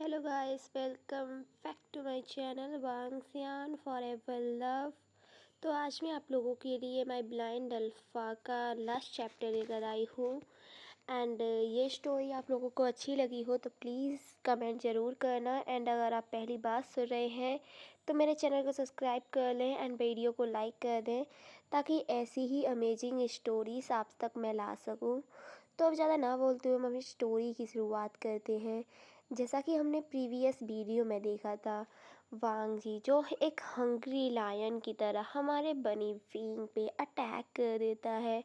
Hello guys, welcome back to my channel Wangxian forever love. तो आज मैं आप लोगों के लिए माय ब्लाइंड अल्फ़ा का लास्ट चैप्टर लेकर आई हूँ। एंड ये स्टोरी आप लोगों को अच्छी लगी हो तो प्लीज़ कमेंट ज़रूर करना। एंड अगर आप पहली बार सुन रहे हैं तो मेरे चैनल को सब्सक्राइब कर लें एंड वीडियो को लाइक कर दें ताकि ऐसी ही अमेजिंग स्टोरीज आप तक मैं ला सकूँ। तो अब ज़्यादा ना बोलते हुए हम अपनी स्टोरी की शुरुआत करते हैं। जैसा कि हमने प्रीवियस वीडियो में देखा था, वांग जी जो एक हंग्री लायन की तरह हमारे बनी विंग पे अटैक कर देता है।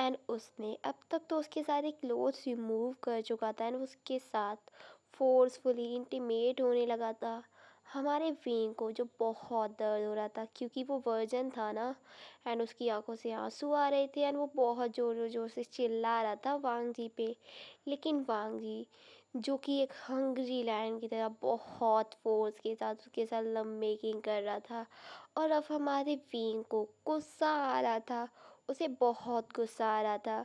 एंड उसने अब तक तो उसके सारे क्लोथ्स रिमूव कर चुका था एंड उसके साथ फोर्सफुली इंटीमेट होने लगा था हमारे विंग को, जो बहुत दर्द हो रहा था क्योंकि वो वर्जन था ना। एंड उसकी आंखों से आंसू आ रहे थे एंड वो बहुत ज़ोर ज़ोर से चिल्ला रहा था वांग जी पे। लेकिन वांग जी जो कि एक हंग्री लायन की तरह बहुत फोर्स के साथ उसके साथ लव मेकिंग कर रहा था। और अब हमारे विंग को गुस्सा आ रहा था, उसे बहुत गुस्सा आ रहा था।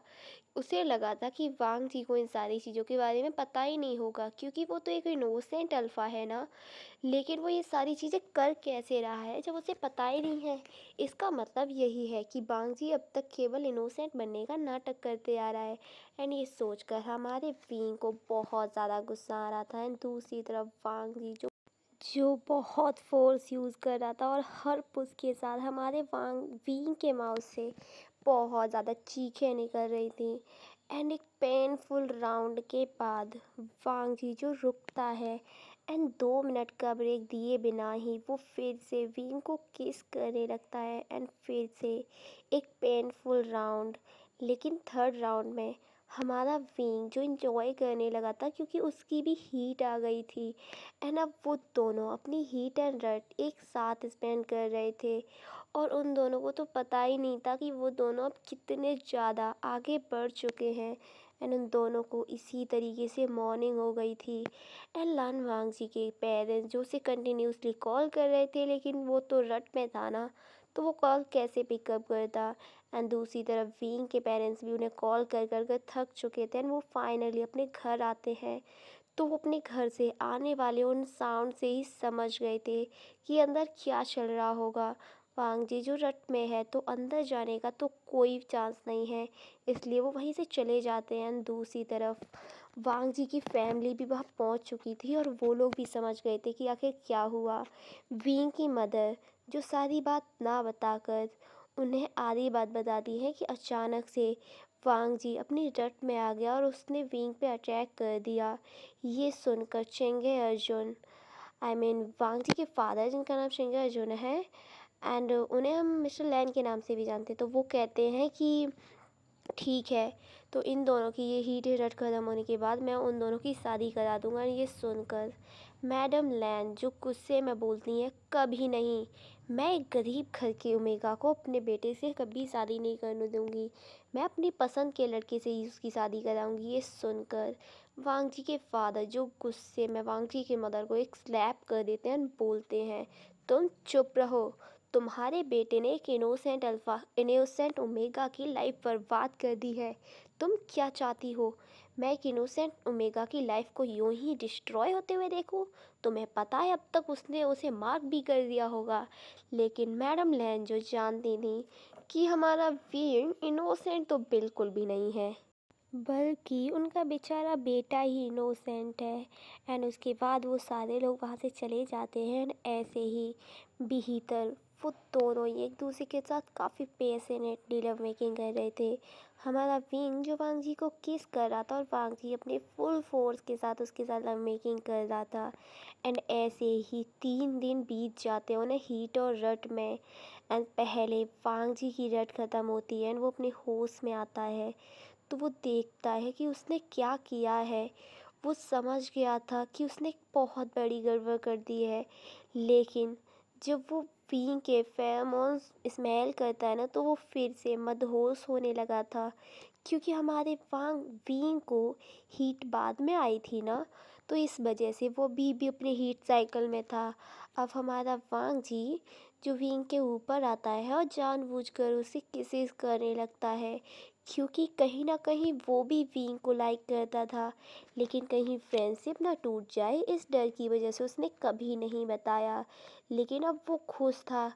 उसे लगा था कि वांग जी को इन सारी चीज़ों के बारे में पता ही नहीं होगा क्योंकि वो तो एक इनोसेंट अल्फ़ा है ना। लेकिन वो ये सारी चीज़ें कर कैसे रहा है जब उसे पता ही नहीं है। इसका मतलब यही है कि वांग जी अब तक केवल इनोसेंट बनने का नाटक करते आ रहा है। एंड ये सोचकर हमारे विंग को बहुत ज़्यादा गुस्सा आ रहा था। एंड दूसरी तरफ वांग जी जो बहुत फोर्स यूज़ कर रहा था और हर पुश के साथ हमारे वांग विंग के माउथ से बहुत ज़्यादा चीखें निकल रही थी। एंड एक पेनफुल राउंड के बाद वांग जी जो रुकता है एंड 2 मिनट का ब्रेक दिए बिना ही वो फिर से विंग को किस करने लगता है। एंड फिर से एक पेनफुल राउंड, लेकिन थर्ड राउंड में हमारा विंग जो इंजॉय करने लगा था क्योंकि उसकी भी हीट आ गई थी। एंड अब वो दोनों अपनी हीट एंड रट एक साथ स्पेंड कर रहे थे और उन दोनों को तो पता ही नहीं था कि वो दोनों अब कितने ज़्यादा आगे बढ़ चुके हैं। एंड उन दोनों को इसी तरीके से मॉर्निंग हो गई थी। एंड लान वांग जी के पेरेंट्स जो उसे कंटिन्यूसली कॉल कर रहे थे, लेकिन वो तो रट में था ना, तो वो कॉल कैसे पिकअप करता। एंड दूसरी तरफ विंग के पेरेंट्स भी उन्हें कॉल कर कर कर थक चुके थे एंड वो फाइनली अपने घर आते हैं। तो वो अपने घर से आने वाले उन साउंड से ही समझ गए थे कि अंदर क्या चल रहा होगा। वांग जी जो रट में है तो अंदर जाने का तो कोई चांस नहीं है, इसलिए वो वहीं से चले जाते हैं। दूसरी तरफ वांग जी की फैमिली भी वहाँ पहुँच चुकी थी और वो लोग भी समझ गए थे कि आखिर क्या हुआ। विंग की मदर जो सारी बात ना बताकर उन्हें आधी बात बता दी है कि अचानक से वांग जी अपनी रट में आ गया और उसने विंग पे अटैक कर दिया। ये सुनकर चेंगे अर्जुन, वांग जी के फादर जिनका नाम चेंगे अर्जुन है एंड उन्हें हम मिस्टर लैन के नाम से भी जानते हैं, तो वो कहते हैं कि ठीक है, तो इन दोनों की ये हीट रट ख़त्म होने के बाद मैं उन दोनों की शादी करा दूंगा। ये सुनकर मैडम लैन जो गुस्से में बोलती हैं, कभी नहीं, मैं एक गरीब घर के ओमेगा को अपने बेटे से कभी शादी नहीं करने दूंगी, मैं अपनी पसंद के लड़के से ही उसकी शादी कराऊंगी। ये सुनकर वांग जी के फादर जो गुस्से में वांग जी के मदर को एक स्लैप कर देते हैं, बोलते हैं तुम चुप रहो, तुम्हारे बेटे ने एक इनोसेंट ओमेगा की लाइफ बर्बाद कर दी है। तुम क्या चाहती हो, मैं एक इनोसेंट ओमेगा की लाइफ को यूं ही डिस्ट्रॉय होते हुए देखूं? तुम्हें पता है अब तक उसने उसे मार्क भी कर दिया होगा। लेकिन मैडम लैन जो जानती थी कि हमारा वीर इनोसेंट तो बिल्कुल भी नहीं है, बल्कि उनका बेचारा बेटा ही इनोसेंट है। एंड उसके बाद वो सारे लोग वहाँ से चले जाते हैं। एंड ऐसे ही भीतर वो दोनों ही एक दूसरे के साथ काफ़ी पैशनेटली लव मेकिंग कर रहे थे। हमारा विंग जो वांग जी को किस कर रहा था और वांग जी अपने फुल फोर्स के साथ उसके साथ लव मेकिंग कर रहा था। एंड ऐसे ही 3 दिन बीत जाते हैं उन्हें हीट और रट में। एंड पहले वांग जी की रट ख़त्म होती है एंड वो अपने होश में आता है, तो वो देखता है कि उसने क्या किया है। वो समझ गया था कि उसने एक बहुत बड़ी गड़बड़ कर दी है। लेकिन जब वो पी के फेरोमोन्स स्मेल करता है ना, तो वो फिर से मदहोश होने लगा था क्योंकि हमारे वांग वींग को हीट बाद में आई थी ना, तो इस वजह से वो भी अपने हीट साइकिल में था। अब हमारा वांग जी जो विंग के ऊपर आता है और जानबूझकर उसे किसेस करने लगता है क्योंकि कहीं न कहीं वो भी विंग को लाइक करता था, लेकिन कहीं फ्रेंडशिप ना टूट जाए इस डर की वजह से उसने कभी नहीं बताया। लेकिन अब वो खुश था,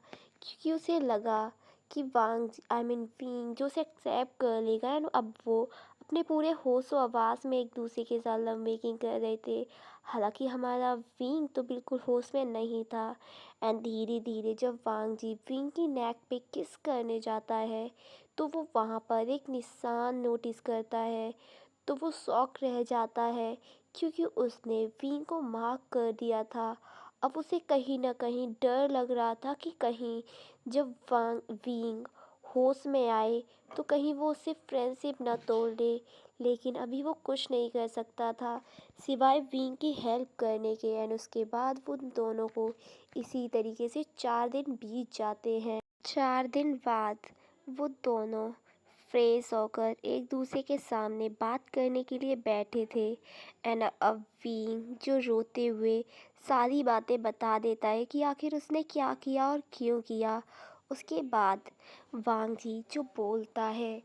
क्योंकि उसे लगा कि वांग आई मीन विंग जो उसे एक्सेप्ट कर लेगा, एंड अब वो अपने पूरे होश-ओ-हवास में एक-दूसरे के साथ लव मेकिंग कर रहे थे। हालाँकि हमारा विंग तो बिल्कुल होश में नहीं था, एंड धीरे-धीरे जब वांग जी विंग की नेक पे किस करने जाता है, तो वो वहाँ पर एक निशान नोटिस करता है। तो वो शॉक रह जाता है, क्योंकि उसने वी को मार्क कर दिया था। अब उसे कहीं न कहीं डर लग रहा था कि कहीं जब वांग विंग होश में आए तो कहीं वो उससे फ्रेंडशिप ना तोड़ दे। लेकिन अभी वो कुछ नहीं कर सकता था सिवाय विंग की हेल्प करने के, एंड उसके बाद उन दोनों को इसी तरीके से 4 दिन बीत जाते हैं। 4 दिन बाद वो दोनों फ्रेश होकर एक दूसरे के सामने बात करने के लिए बैठे थे, एंड अब वीन जो रोते हुए सारी बातें बता देता है कि आखिर उसने क्या किया और क्यों किया। उसके बाद वांग जी जो बोलता है,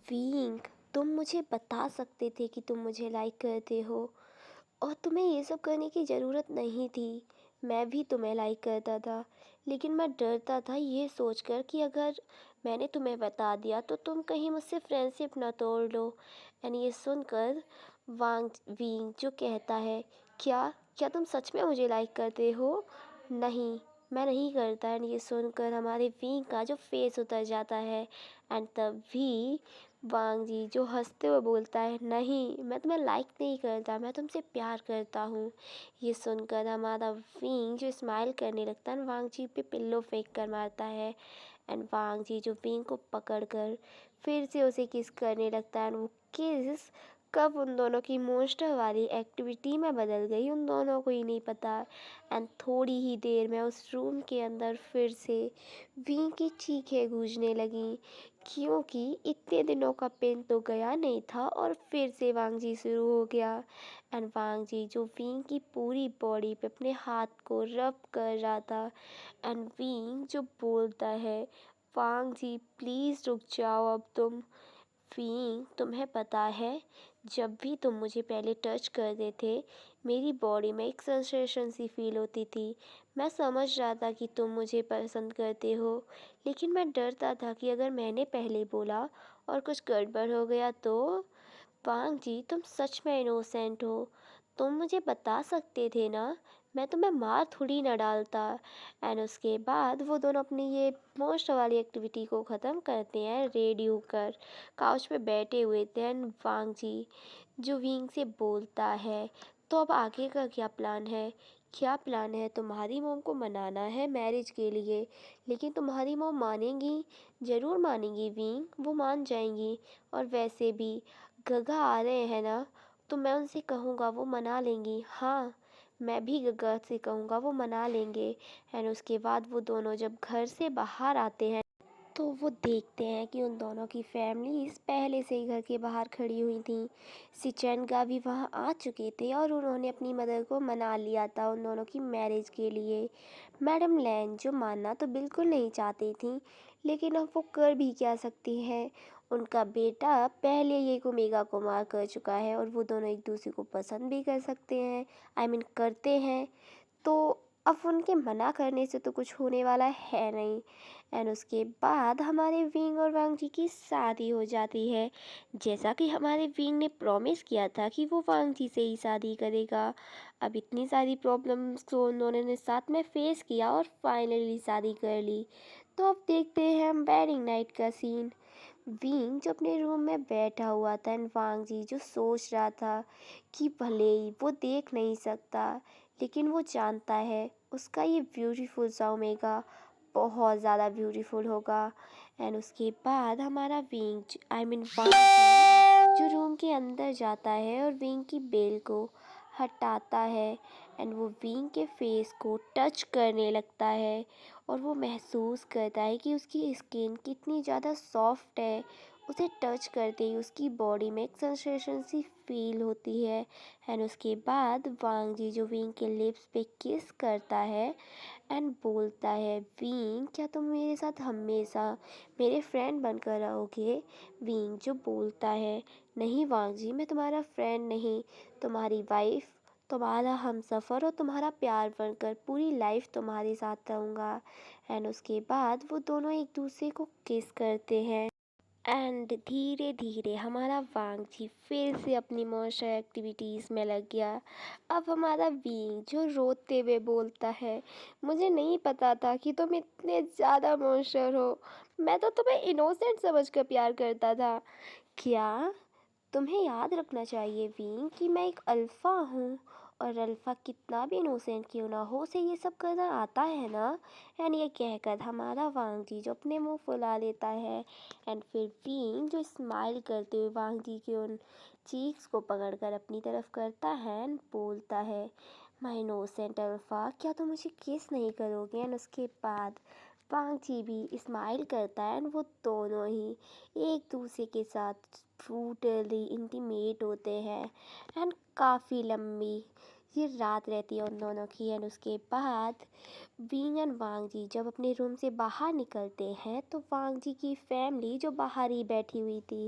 वींग तुम मुझे बता सकते थे कि तुम मुझे लाइक करते हो, और तुम्हें ये सब करने की ज़रूरत नहीं थी। मैं भी तुम्हें लाइक करता था, लेकिन मैं डरता था ये सोचकर कि अगर मैंने तुम्हें बता दिया तो तुम कहीं मुझसे फ्रेंडशिप ना तोड़ लो। एंड ये सुनकर वांग वींग जो कहता है, क्या क्या तुम सच में मुझे लाइक करते हो? नहीं, मैं नहीं करता। एंड ये सुनकर हमारे वींग का जो फेस उतर जाता है, एंड तभी वांग जी जो हंसते हुए बोलता है, नहीं मैं तुम्हें लाइक नहीं करता, मैं तुमसे प्यार करता हूँ। ये सुनकर हमारा विंग जो स्माइल करने लगता है, वांग जी पे पिल्लो फेंक कर मारता है, एंड वांग जी जो विंग को पकड़ कर फिर से उसे किस करने लगता है। एंड वो किस कब उन दोनों की इमोशनल वाली एक्टिविटी में बदल गई उन दोनों को ही नहीं पता। एंड थोड़ी ही देर में उस रूम के अंदर फिर से विंग की चीखें गूंजने लगीं, क्योंकि इतने दिनों का पेन तो गया नहीं था और फिर से वांग जी शुरू हो गया। एंड वांग जी जो विंग की पूरी बॉडी पे अपने हाथ को रब कर रहा था, एंड विंग जो बोलता है, वांग जी प्लीज़ रुक जाओ अब तुम। विंग तुम्हें पता है, जब भी तुम मुझे पहले टच करते थे मेरी बॉडी में एक सेंसेशन सी फील होती थी। मैं समझ रहा था कि तुम मुझे पसंद करते हो, लेकिन मैं डरता था कि अगर मैंने पहले बोला और कुछ गड़बड़ हो गया तो। वांग जी तुम सच में इनोसेंट हो, तुम मुझे बता सकते थे ना, मैं तुम्हें मार थोड़ी ना डालता। एंड उसके बाद वो दोनों अपनी ये मोस्ट वाली एक्टिविटी को ख़त्म करते हैं रेडी होकर काउच पे बैठे हुए थे। एंड वांग जी जो विंग से बोलता है, तो अब आगे का क्या प्लान है? क्या प्लान है? तुम्हारी मोम को मनाना है मैरिज के लिए, लेकिन तुम्हारी मोम मानेंगी? ज़रूर मानेंगी विंग, वो मान जाएंगी। और वैसे भी गगा आ रहे हैं ना, तो मैं उनसे कहूँगा वो मना लेंगी। हाँ, मैं भी गगा से कहूँगा वो मना लेंगे। एंड उसके बाद वो दोनों जब घर से बाहर आते हैं, तो वो देखते हैं कि उन दोनों की फैमिलीज़ पहले से ही घर के बाहर खड़ी हुई थी। सिचेनगा भी वहाँ आ चुके थे और उन्होंने अपनी मदर को मना लिया था उन दोनों की मैरिज के लिए। मैडम लैंग जो मानना तो बिल्कुल नहीं चाहती थी, लेकिन अब वो कर भी क्या सकती हैं। उनका बेटा पहले ही एक ओमेगा को मार कर चुका है, और वो दोनों एक दूसरे को पसंद भी कर सकते हैं, आई मीन करते हैं। तो अब उनके मना करने से तो कुछ होने वाला है नहीं। एंड उसके बाद हमारे विंग और वांग जी की शादी हो जाती है, जैसा कि हमारे विंग ने प्रॉमिस किया था कि वो वांग जी से ही शादी करेगा। अब इतनी सारी प्रॉब्लम्स को उन्होंने साथ में फेस किया और फाइनली शादी कर ली। तो अब देखते हैं हम वेडिंग नाइट का सीन। विंग जो अपने रूम में बैठा हुआ था, एंड वांग जी जो सोच रहा था कि भले ही वो देख नहीं सकता, लेकिन वो जानता है उसका ये ब्यूटीफुल सा ओमेगा बहुत ज़्यादा ब्यूटीफुल होगा। एंड उसके बाद हमारा विंग आई मीन वांग जो रूम के अंदर जाता है और विंग की बेल को हटाता है, एंड वो विंग के फेस को टच करने लगता है, और वो महसूस करता है कि उसकी स्किन कितनी ज़्यादा सॉफ्ट है। उसे टच करते ही उसकी बॉडी में एक सेंसेशन सी फील होती है। एंड उसके बाद वांग जी जो विंग के लिप्स पे किस करता है एंड बोलता है, विंग क्या तुम मेरे साथ हमेशा मेरे फ्रेंड बनकर रहोगे? विंग जो बोलता है, नहीं वांग जी, मैं तुम्हारा फ्रेंड नहीं, तुम्हारी वाइफ, तुम्हारा हमसफ़र और तुम्हारा प्यार बनकर पूरी लाइफ तुम्हारे साथ रहूँगा। एंड उसके बाद वो दोनों एक दूसरे को किस करते हैं। एंड धीरे धीरे हमारा वांग जी फिर से अपनी मॉन्स्टर एक्टिविटीज़ में लग गया। अब हमारा विंग जो रोते हुए बोलता है, मुझे नहीं पता था कि तुम इतने ज़्यादा मॉन्स्टर हो, मैं तो तुम्हें इनोसेंट समझकर प्यार करता था। क्या तुम्हें याद रखना चाहिए विंग कि मैं एक अल्फ़ा हूँ, और अल्फ़ा कितना भी इनोसेंट क्यों ना हो, उसे ये सब करना आता है ना। एंड ये कहकर हमारा वांग जी जो अपने मुंह फुला लेता है। एंड फिर विंग जो स्माइल करते हुए वांग जी के उन चीक्स को पकड़कर अपनी तरफ करता है एंड बोलता है, माय इनोसेंट अल्फ़ा, क्या तुम मुझे किस नहीं करोगे? एंड उसके बाद वांग जी भी स्माइल करता है एंड वो दोनों ही एक दूसरे के साथ ब्रूटली इंटीमेट होते हैं। एंड काफ़ी लंबी ये रात रहती है उन दोनों की। एंड उसके बाद विंग एंड वांग जी जब अपने रूम से बाहर निकलते हैं तो वांग जी की फैमिली जो बाहर ही बैठी हुई थी।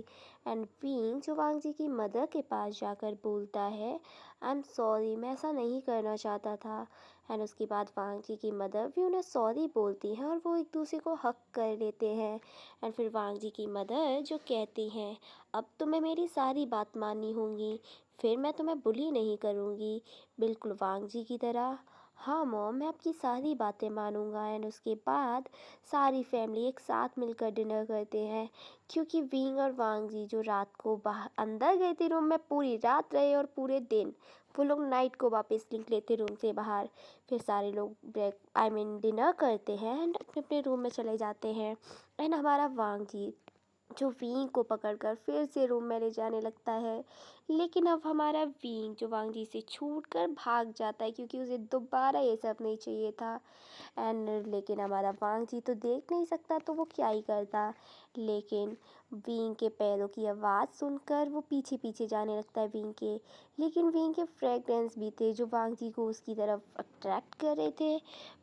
एंड विंग जो वांग जी की मदर के पास जाकर बोलता है, आई एम सॉरी, मैं ऐसा नहीं करना चाहता था। एंड उसके बाद वांग जी की मदर भी उन्हें सॉरी बोलती हैं और वो एक दूसरे को हक कर लेते हैं। एंड फिर वांग जी की मदर जो कहती हैं, अब तुम्हें मेरी सारी बात माननी होगी, फिर मैं तुम्हें बुली नहीं करूँगी, बिल्कुल वांग जी की तरह। हाँ मॉम, मैं आपकी सारी बातें मानूंगा। एंड उसके बाद सारी फैमिली एक साथ मिलकर डिनर करते हैं, क्योंकि विंग और वांग जी जो रात को बाहर अंदर गए थे रूम में, पूरी रात रहे और पूरे दिन वो लोग नाइट को वापस निकले थे रूम से बाहर। फिर सारे लोग ब्रेक आई मीन डिनर करते हैं एंड अपने अपने रूम में चले जाते हैं। एंड हमारा वांग जी जो विंग को पकड़कर फिर से रूम में ले जाने लगता है। लेकिन अब हमारा विंग जो वांग जी से छूटकर भाग जाता है, क्योंकि उसे दोबारा ये सब नहीं चाहिए था। एंड लेकिन हमारा वांग जी तो देख नहीं सकता, तो वो क्या ही करता। लेकिन विंग के पैरों की आवाज़ सुनकर वो पीछे पीछे जाने लगता है विंग के। लेकिन विंग के फ्रेगरेंस भी थे जो वांग जी को उसकी तरफ अट्रैक्ट कर रहे थे।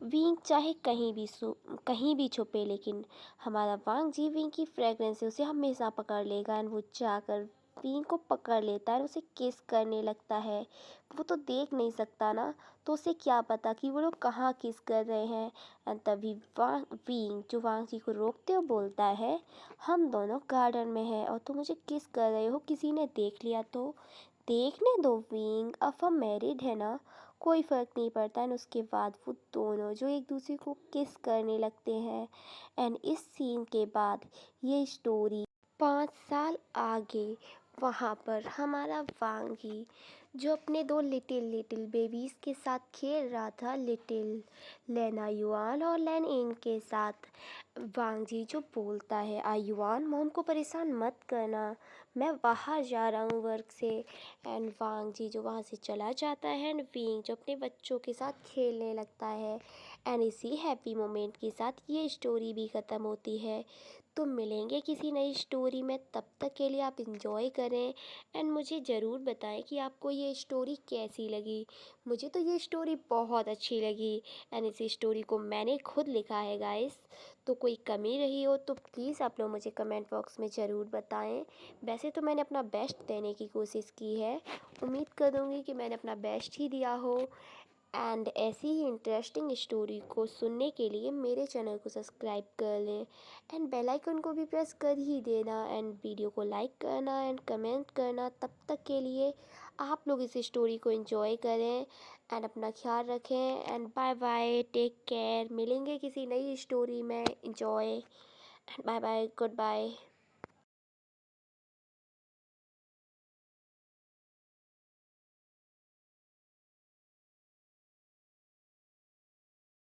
विंग चाहे कहीं भी छुपे, लेकिन हमारा वांग जी विंग की फ्रेगरेंस से उसे हमेशा पकड़ लेगा। एंड वो जाकर विंग को पकड़ लेता है और उसे किस करने लगता है। वो तो देख नहीं सकता ना, तो उसे क्या पता कि वो लोग कहाँ किस कर रहे हैं। एंड तभी विंग जो वांग जी को रोकते हुए बोलता है, हम दोनों गार्डन में हैं और तुम मुझे किस कर रहे हो, किसी ने देख लिया तो? देखने दो विंग, अब हम मैरिड है ना, कोई फ़र्क नहीं पड़ता। एंड उसके बाद वो दोनों जो एक दूसरे को किस करने लगते हैं। एंड इस सीन के बाद ये स्टोरी 5 साल आगे, वहाँ पर हमारा वांगी जो अपने दो लिटिल लिटिल बेबीज़ के साथ खेल रहा था, लिटिल लेना युआन और लैन इंग के साथ। वांगजी जो बोलता है, युआन मॉम को परेशान मत करना, मैं बाहर जा रहा हूँ वर्क से। एंड वांगजी जो वहाँ से चला जाता है एंड विंग जो अपने बच्चों के साथ खेलने लगता है। एंड इसी हैप्पी मोमेंट के साथ ये स्टोरी भी ख़त्म होती है। तो मिलेंगे किसी नई स्टोरी में, तब तक के लिए आप इंजॉय करें। एंड मुझे ज़रूर बताएं कि आपको ये स्टोरी कैसी लगी। मुझे तो ये स्टोरी बहुत अच्छी लगी। एंड इस स्टोरी को मैंने खुद लिखा है गाइस, तो कोई कमी रही हो तो प्लीज़ आप लोग मुझे कमेंट बॉक्स में ज़रूर बताएं। वैसे तो मैंने अपना बेस्ट देने की कोशिश की है, उम्मीद करूँगी कि मैंने अपना बेस्ट ही दिया हो। एंड ऐसी ही इंटरेस्टिंग स्टोरी को सुनने के लिए मेरे चैनल को सब्सक्राइब कर लें एंड बेल आइकन को भी प्रेस कर ही देना। एंड वीडियो को लाइक करना एंड कमेंट करना। तब तक के लिए आप लोग इस स्टोरी को एंजॉय करें एंड अपना ख्याल रखें। And bye bye, take care, मिलेंगे किसी नई स्टोरी में। Enjoy and bye bye, good bye.